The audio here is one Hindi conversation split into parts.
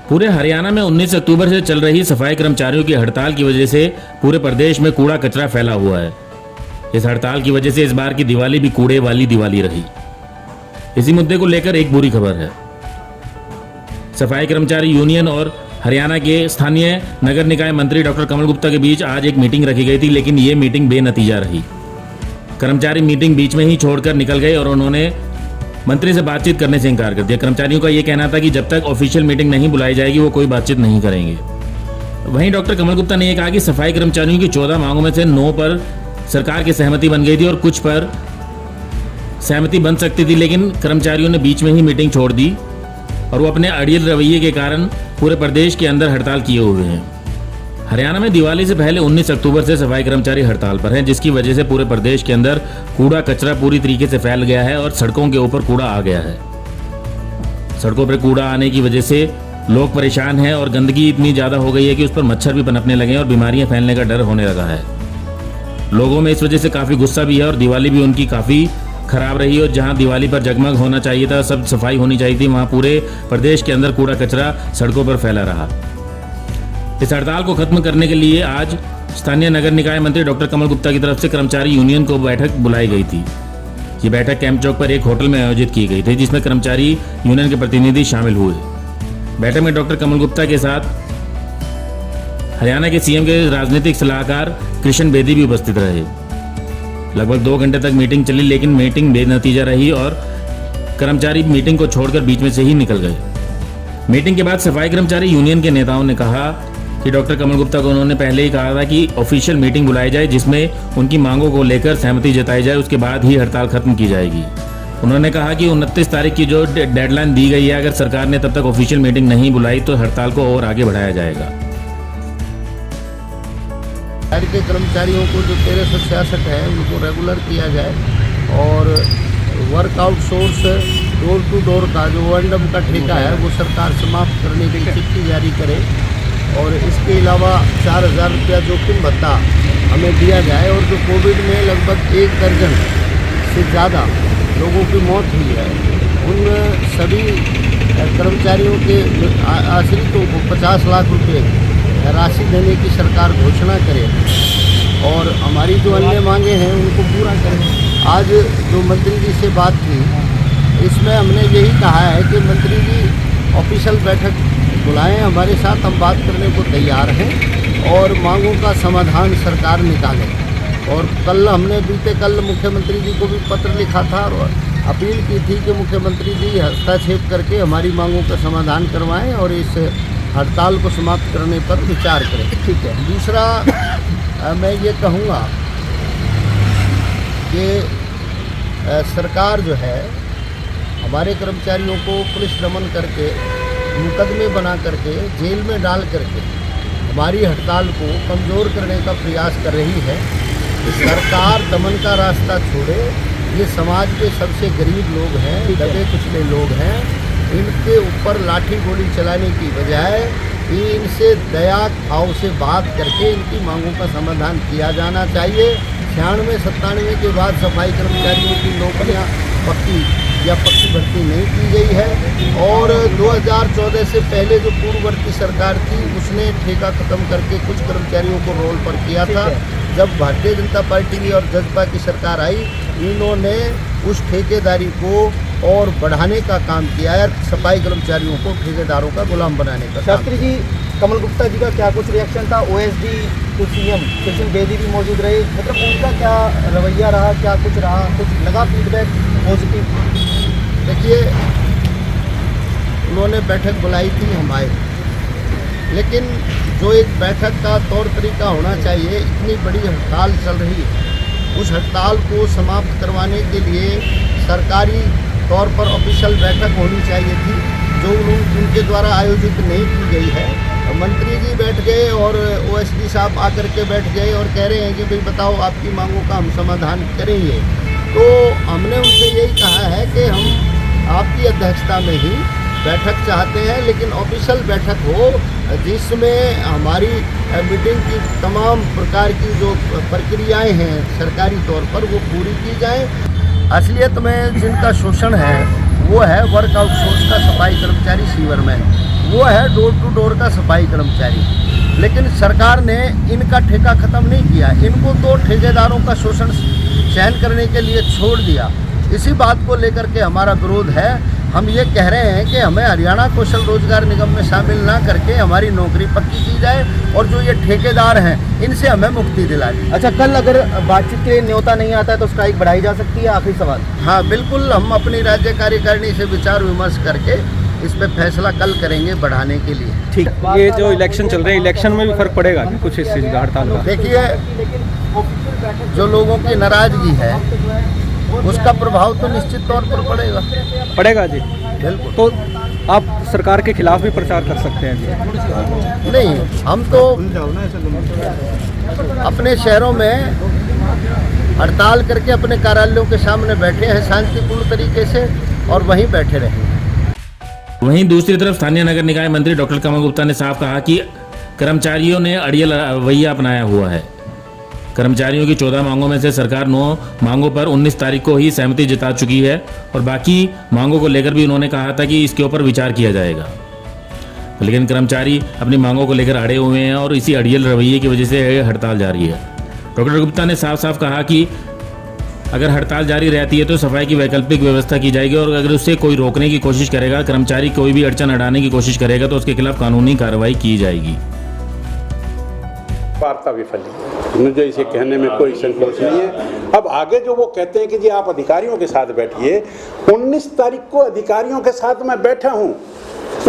पूरे हरियाणा में 19 अक्टूबर से चल रही सफाई कर्मचारियों की हड़ताल की वजह से पूरे प्रदेश में कूड़ा कचरा फैला हुआ है। इस हड़ताल की वजह से इस बार की दिवाली भी कूड़े वाली दिवाली रही। इसी मुद्दे को लेकर एक बुरी खबर है। सफाई कर्मचारी यूनियन और हरियाणा के स्थानीय नगर निकाय मंत्री डॉक्टर कमल गुप्ता के बीच आज एक मीटिंग रखी गई थी, लेकिन ये मीटिंग बेनतीजा रही। कर्मचारी मीटिंग बीच में ही छोड़कर निकल गए और उन्होंने मंत्री से बातचीत करने से इनकार कर दिया। कर्मचारियों का यह कहना था कि जब तक ऑफिशियल मीटिंग नहीं बुलाई जाएगी वो कोई बातचीत नहीं करेंगे। वहीं डॉक्टर कमल गुप्ता ने यह कहा कि सफाई कर्मचारियों की 14 मांगों में से 9 पर सरकार की सहमति बन गई थी और कुछ पर सहमति बन सकती थी, लेकिन कर्मचारियों ने बीच में ही मीटिंग छोड़ दी और वो अपने अड़ियल रवैये के कारण पूरे प्रदेश के अंदर हड़ताल किए हुए हैं। हरियाणा में दिवाली से पहले 19 अक्टूबर से सफाई कर्मचारी हड़ताल पर हैं, जिसकी वजह से पूरे प्रदेश के अंदर कूड़ा कचरा पूरी तरीके से फैल गया है और सड़कों के ऊपर कूड़ा आ गया है। सड़कों पर कूड़ा आने की वजह से लोग परेशान हैं और गंदगी इतनी ज़्यादा हो गई है कि उस पर मच्छर भी पनपने लगे हैं और बीमारियां फैलने का डर होने लगा है। लोगों में इस वजह से काफ़ी गुस्सा भी है और दिवाली भी उनकी काफ़ी खराब रही। और जहां दिवाली पर जगमग होना चाहिए था, सब सफाई होनी चाहिए थी, वहां पूरे प्रदेश के अंदर कूड़ा कचरा सड़कों पर फैला रहा। इस हड़ताल को खत्म करने के लिए आज स्थानीय नगर निकाय मंत्री डॉक्टर कमल गुप्ता की तरफ से कर्मचारी यूनियन को बैठक बुलाई गई थी। ये बैठक कैंप चौक पर एक होटल में आयोजित की गई थी, जिसमें कर्मचारी यूनियन के प्रतिनिधि शामिल हुए। बैठक में डॉक्टर कमल गुप्ता के साथ हरियाणा के सीएम के राजनीतिक सलाहकार कृष्ण बेदी भी उपस्थित रहे। लगभग 2 घंटे तक मीटिंग चली, लेकिन मीटिंग बेनतीजा रही और कर्मचारी मीटिंग को छोड़कर बीच में से ही निकल गए। मीटिंग के बाद सफाई कर्मचारी यूनियन के नेताओं ने कहा कि डॉक्टर कमल गुप्ता को उन्होंने पहले ही कहा था कि ऑफिशियल मीटिंग बुलाई जाए, जिसमें उनकी मांगों को लेकर सहमति जताई जाए, उसके बाद ही हड़ताल खत्म की जाएगी। उन्होंने कहा कि 29 तारीख की जो डेडलाइन दी गई है, अगर सरकार ने तब तक ऑफिशियल मीटिंग नहीं बुलाई तो हड़ताल को और आगे बढ़ाया जाएगा। शहर के कर्मचारियों को जो 1366 है उनको रेगुलर किया जाए और work outsource door to door का जो O&M का ठेका है वो सरकार समाप्त करने की चिट्ठी जारी करे और इसके अलावा 4000 रुपया जोखिम भत्ता हमें दिया जाए। और जो कोविड में लगभग 1 दर्जन से ज़्यादा लोगों की मौत हुई है, उन सभी कर्मचारियों के आश्रितों को 50 लाख रुपये राशि देने की सरकार घोषणा करे और हमारी जो अन्य मांगे हैं उनको पूरा करें। आज जो मंत्री जी से बात की, इसमें हमने यही कहा है कि मंत्री जी ऑफिशियल बैठक बुलाएं हमारे साथ, हम बात करने को तैयार हैं और मांगों का समाधान सरकार निकाले। और कल हमने बीते कल मुख्यमंत्री जी को भी पत्र लिखा था और अपील की थी कि मुख्यमंत्री जी हस्तक्षेप करके हमारी मांगों का समाधान करवाएं और इस हड़ताल को समाप्त करने पर विचार करें। ठीक है। दूसरा मैं ये कहूँगा कि सरकार जो है हमारे कर्मचारियों को पुलिस दमन करके, मुकदमे बना करके, जेल में डाल करके हमारी हड़ताल को कमज़ोर करने का प्रयास कर रही है। सरकार दमन का रास्ता छोड़े। ये समाज के सबसे गरीब लोग हैं, दबे कुचले लोग हैं, इनके ऊपर लाठी गोली चलाने की बजाय इनसे दया भाव से बात करके इनकी मांगों का समाधान किया जाना चाहिए। 96-97 के बाद सफाई कर्मचारियों की नौकरियां पक्की भर्ती नहीं की गई है और 2014 से पहले जो पूर्ववर्ती सरकार थी उसने ठेका खत्म करके कुछ कर्मचारियों को रोल पर किया था। जब भारतीय जनता पार्टी और जजपा की सरकार आई, इन्होंने उस ठेकेदारी को और बढ़ाने का काम किया है, सफाई कर्मचारियों को ठेकेदारों का गुलाम बनाने का। शास्त्री जी, कमल गुप्ता जी का क्या कुछ रिएक्शन था? OSD तो सीएम कृष्ण बेदी भी मौजूद रहे, मतलब उनका क्या रवैया रहा, क्या कुछ रहा, कुछ लगा फीडबैक पॉजिटिव? देखिए, उन्होंने बैठक बुलाई थी, हम आए, लेकिन जो एक बैठक का तौर तरीका होना चाहिए, इतनी बड़ी हड़ताल चल रही है, उस हड़ताल को समाप्त करवाने के लिए सरकारी तौर पर ऑफिशियल बैठक होनी चाहिए थी, जो उनके द्वारा आयोजित नहीं की गई है। मंत्री जी बैठ गए और OSD साहब आकर के बैठ गए और कह रहे हैं कि भाई बताओ आपकी मांगों का हम समाधान करेंगे। तो हमने उनसे यही कहा है कि हम आपकी अध्यक्षता में ही बैठक चाहते हैं, लेकिन ऑफिशियल बैठक हो जिसमें हमारी मीटिंग की तमाम प्रकार की जो प्रक्रियाएं हैं सरकारी तौर पर वो पूरी की जाए। असलियत में जिनका शोषण है वो है वर्क आउटसोर्स का सफाई कर्मचारी सीवर में। वो है डोर टू डोर का सफाई कर्मचारी। लेकिन सरकार ने इनका ठेका ख़त्म नहीं किया, इनको तो ठेकेदारों का शोषण सहन करने के लिए छोड़ दिया। इसी बात को लेकर के हमारा विरोध है। हम ये कह रहे हैं कि हमें हरियाणा कौशल रोजगार निगम में शामिल ना करके हमारी नौकरी पक्की की जाए और जो ये ठेकेदार हैं इनसे हमें मुक्ति दिला दी। अच्छा, कल अगर बातचीत के लिए न्योता नहीं आता है तो स्ट्राइक बढ़ाई जा सकती है? आखिरी सवाल। हाँ बिल्कुल, हम अपनी राज्य कार्यकारिणी से विचार विमर्श करके इस पे फैसला कल करेंगे बढ़ाने के लिए। ठीक। ये जो इलेक्शन चल रहे हैं, इलेक्शन में भी फर्क पड़ेगा क्या कुछ इस चीज़ का, हड़ताल का? देखिए, जो लोगों की नाराजगी है उसका प्रभाव तो निश्चित तौर पर पड़ेगा जी। बिल्कुल। तो आप सरकार के खिलाफ भी प्रचार कर सकते हैं जी? नहीं, हम तो अपने शहरों में हड़ताल करके अपने कार्यालयों के सामने बैठे हैं शांतिपूर्ण तरीके से और वहीं बैठे रहेंगे। वहीं दूसरी तरफ स्थानीय नगर निकाय मंत्री डॉक्टर कमल गुप्ता ने साफ कहा कि कर्मचारियों ने अड़ियल रवैया अपनाया हुआ है। कर्मचारियों की 14 मांगों में से सरकार 9 मांगों पर 19 तारीख को ही सहमति जता चुकी है और बाकी मांगों को लेकर भी उन्होंने कहा था कि इसके ऊपर विचार किया जाएगा। लेकिन कर्मचारी अपनी मांगों को लेकर अड़े हुए हैं और इसी अड़ियल रवैये की वजह से हड़ताल जारी है। डॉक्टर गुप्ता ने साफ साफ कहा कि अगर हड़ताल जारी रहती है तो सफाई की वैकल्पिक व्यवस्था की जाएगी और अगर उससे कोई रोकने की कोशिश करेगा, कर्मचारी कोई भी अड़चन हटाने की कोशिश करेगा तो उसके खिलाफ कानूनी कार्रवाई की जाएगी। वार्ता विफल है, मुझे इसे कहने में कोई संकोच नहीं है। अब आगे जो वो कहते हैं कि जी आप अधिकारियों के साथ बैठिए, 19 तारीख को अधिकारियों के साथ मैं बैठा हूँ,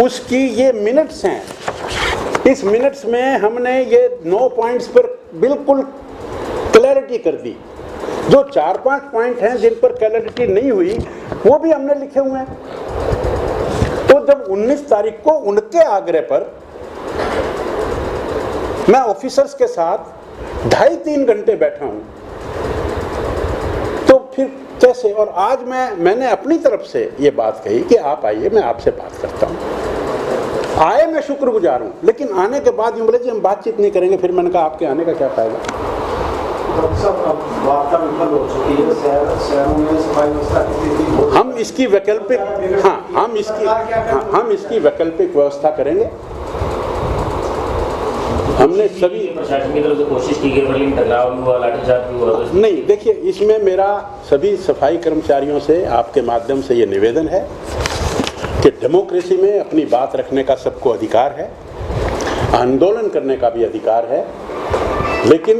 उसकी ये मिनट्स हैं। इस मिनट्स में हमने ये 9 पॉइंट्स पर बिल्कुल क्लैरिटी कर दी। जो 4-5 पॉइंट हैं जिन पर क्लैरिटी नहीं हुई वो भी हमने लिखे हुए हैं। तो जब 19 तारीख को उनके आग्रह पर मैं ऑफिसर्स के साथ 2.5-3 घंटे बैठा हूं, तो फिर कैसे? और आज मैंने अपनी तरफ से ये बात कही कि आप आइए, मैं आपसे बात करता हूं। आए, मैं शुक्रगुजार हूं, लेकिन आने के बाद यूं बोले जी हम बातचीत नहीं करेंगे। फिर मैंने कहा आपके आने का क्या फायदा? हम इसकी वैकल्पिक हम इसकी वैकल्पिक व्यवस्था करेंगे। हमने सभी प्रशासन की तरफ से कोशिश की गई, टकराव भी हुआ, लाठीचार्ज भी हुआ। नहीं, देखिए, इसमें मेरा सभी सफाई कर्मचारियों से आपके माध्यम से ये निवेदन है कि डेमोक्रेसी में अपनी बात रखने का सबको अधिकार है, आंदोलन करने का भी अधिकार है, लेकिन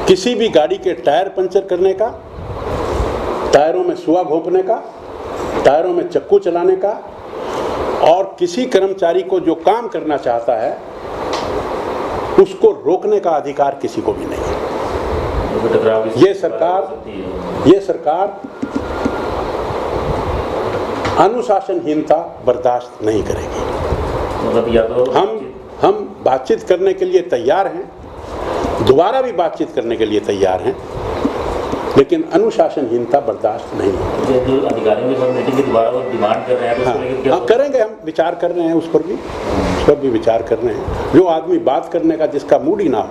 किसी भी गाड़ी के टायर पंचर करने का, टायरों में सुआ घोंपने का, टायरों में चक्कू चलाने का और किसी कर्मचारी को जो काम करना चाहता है उसको रोकने का अधिकार किसी को भी नहीं है। ये सरकार अनुशासनहीनता बर्दाश्त नहीं करेगी। हम बातचीत करने के लिए तैयार हैं, दोबारा भी बातचीत करने के लिए तैयार हैं, लेकिन अनुशासनहीनता बर्दाश्त नहीं है। जो अधिकारियों के साथ मीटिंग की दोबारा वो डिमांड कर रहे हैं, हाँ, करेंगे, हम विचार कर रहे हैं, उस पर भी विचार कर रहे हैं। जो आदमी बात करने का जिसका मूड ही ना हो,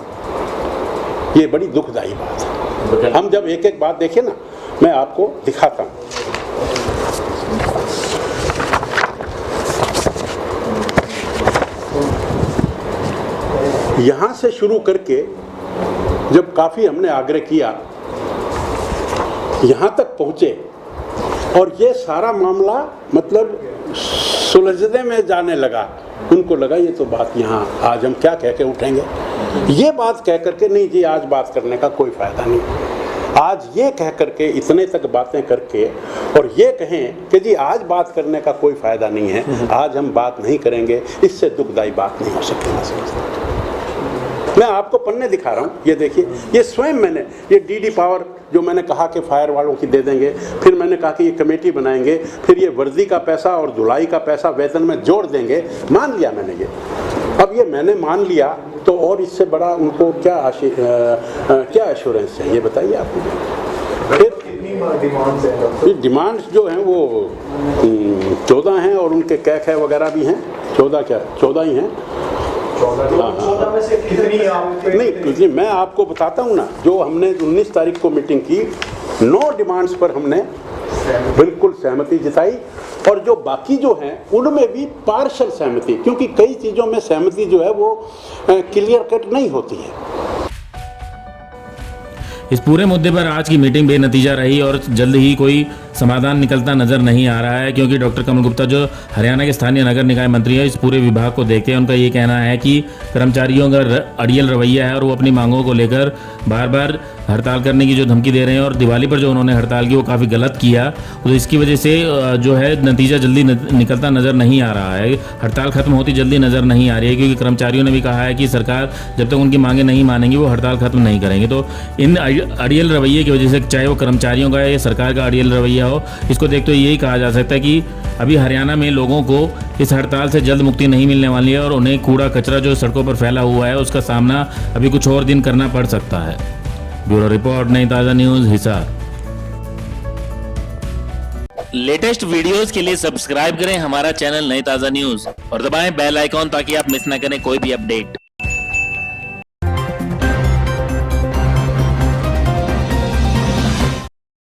ये बड़ी दुखदायी बात है। हम जब एक एक बात देखिए ना, मैं आपको दिखाता हूँ। यहाँ से शुरू करके जब काफ़ी हमने आग्रह किया, यहाँ तक पहुँचे और ये सारा मामला मतलब सुलझने में जाने लगा। उनको लगा ये तो बात यहाँ आज हम क्या कह के उठेंगे, ये बात कह करके नहीं जी आज बात करने का कोई फ़ायदा नहीं। आज ये कह करके इतने तक बातें करके और ये कहें कि जी आज बात करने का कोई फ़ायदा नहीं है, आज हम बात नहीं करेंगे, इससे दुखदायी बात नहीं हो सकती। मैं समझता हूँ, मैं आपको पन्ने दिखा रहा हूँ, ये देखिए, ये स्वयं मैंने ये डीडी पावर जो मैंने कहा कि फायर वालों की दे देंगे, फिर मैंने कहा कि ये कमेटी बनाएंगे, फिर ये वर्दी का पैसा और धुलाई का पैसा वेतन में जोड़ देंगे, मान लिया मैंने ये। अब ये मैंने मान लिया तो और इससे बड़ा उनको क्या एश्योरेंस है, ये बताइए आप मुझे। फिर डिमांड्स जो हैं वो 14 हैं और उनके कैक है वगैरह भी हैं। 14 ही हैं। नहीं, मैं आपको बताता हूँ ना, जो हमने 19 तारीख को मीटिंग की, 9 डिमांड्स पर हमने बिल्कुल सहमति जताई, और जो बाकी जो हैं उनमें भी पार्शल सहमति, क्योंकि कई चीज़ों में सहमति जो है वो क्लियर कट नहीं होती है। इस पूरे मुद्दे पर आज की मीटिंग बेनतीजा रही और जल्द ही कोई समाधान निकलता नजर नहीं आ रहा है, क्योंकि डॉक्टर कमल गुप्ता जो हरियाणा के स्थानीय नगर निकाय मंत्री है, इस पूरे विभाग को देखते हैं उनका ये कहना है कि कर्मचारियों का अड़ियल रवैया है और वो अपनी मांगों को लेकर बार बार हड़ताल करने की जो धमकी दे रहे हैं, और दिवाली पर जो उन्होंने हड़ताल की वो काफ़ी गलत किया, तो इसकी वजह से जो है नतीजा जल्दी निकलता नज़र नहीं आ रहा है। हड़ताल खत्म होती जल्दी नज़र नहीं आ रही है, क्योंकि कर्मचारियों ने भी कहा है कि सरकार जब तक उनकी मांगें नहीं मानेंगी वो हड़ताल खत्म नहीं करेंगे। तो इन अड़ियल रवैये की वजह से, चाहे वो कर्मचारियों का या सरकार का अड़ियल रवैया हो, इसको देखते हुए यही कहा जा सकता है कि अभी हरियाणा में लोगों को इस हड़ताल से जल्द मुक्ति नहीं मिलने वाली है, और उन्हें कूड़ा कचरा जो सड़कों पर फैला हुआ है उसका सामना अभी कुछ और दिन करना पड़ सकता है। ब्यूरो रिपोर्ट, नई ताज़ा न्यूज़, हिसार। लेटेस्ट वीडियोस के लिए सब्सक्राइब करें हमारा चैनल नई ताज़ा न्यूज़ और दबाएं बेल आइकॉन ताकि आप मिस ना करें कोई भी अपडेट।